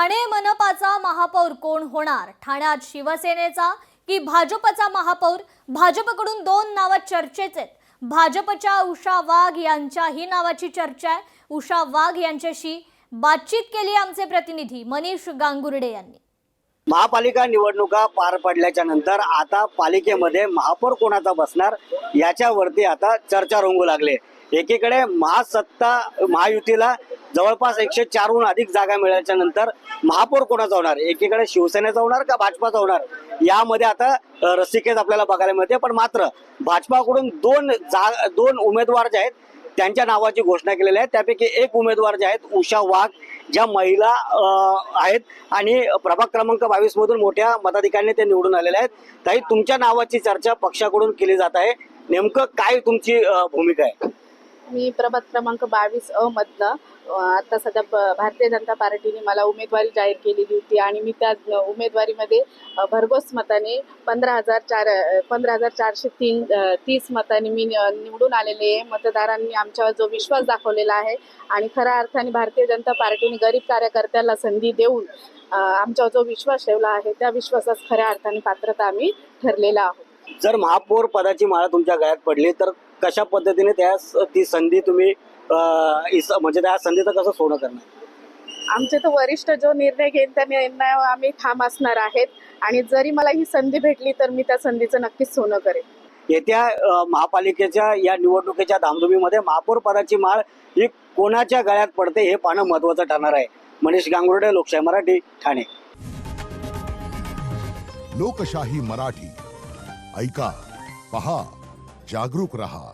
ठाणे मनपाचा महापौर कोण होणार? ठाण्यात शिवसेनेचा की भाजपचा महापौर? भाजपकडून दोन नावं चर्चेत आहेत. भाजपच्या उषा वाघ यांच्याही नावाची चर्चा आहे. उषा वाघ यांच्याशी बातचीत केली आमचे प्रतिनिधी मनीष गांगुर्डे यांनी. महापालिका निवडणुका पार पडल्याच्या नंतर आता पालिकेमध्ये महापौर कोणाचा बसणार याच्यावरती आता चर्चा रंगू लागले. एकीकडे महायुतीला जवळपास 104हून अधिक जागा मिळाल्याच्या नंतर महापौर कोणाचा होणार, एकीकडे शिवसेनेचा होणार का भाजपाचा होणार, यामध्ये आता रस्सीखेच आपल्याला बघायला मिळते. पण मात्र भाजपाकडून दोन उमेदवार जे आहेत त्यांच्या नावाची घोषणा केलेली आहे. त्यापैकी एक उमेदवार जे आहेत उषा वाघ, ज्या महिला आहेत आणि प्रभाग क्रमांक 22 मधून मोठ्या मताधिकाऱ्यांनी ते निवडून आलेले आहेत. ताई, तुमच्या नावाची चर्चा पक्षाकडून केली जात आहे, नेमकं काय तुमची भूमिका आहे? मी प्रभाग क्रमांक 22 मधनं आता सध्या भारतीय जनता पार्टीने मला उमेदवारी जाहीर केलेली होती आणि मी त्या उमेदवारीमध्ये भरघोस मताने 15,430 मतांनी मी निवडून आलेले आहे. मतदारांनी आमच्यावर जो विश्वास दाखवलेला आहे आणि खऱ्या अर्थाने भारतीय जनता पार्टीने गरीब कार्यकर्त्याला संधी देऊन आमच्यावर जो विश्वास ठेवला आहे त्या विश्वासास खऱ्या अर्थाने पात्रता आम्ही ठरलेला आहोत. जर महापौर पदाची माळा तुमच्या गळ्यात पडली तर कशा पद्धतीने ती संधी तुम्ही म्हणजे त्या संधीचं कसं सोनं करणार? आमचे तर वरिष्ठ जो निर्णय घेईल त्या निर्णयावर आम्ही ठाम असणार आहेत आणि जरी मला ही संधी भेटली तर मी त्या संधीचं नक्कीच सोनं करेन. येत्या महापालिकेच्या या निवडणुकीच्या धामधुमीमध्ये महापौर पदाची माळ ही कोणाच्या गळ्यात पडते हे पाहणं महत्त्वाचं ठरणार आहे. मनीष गांगुर्डे, लोकशाही मराठी, ठाणे. लोकशाही मराठी ऐका, पहा, जागरूक रहा.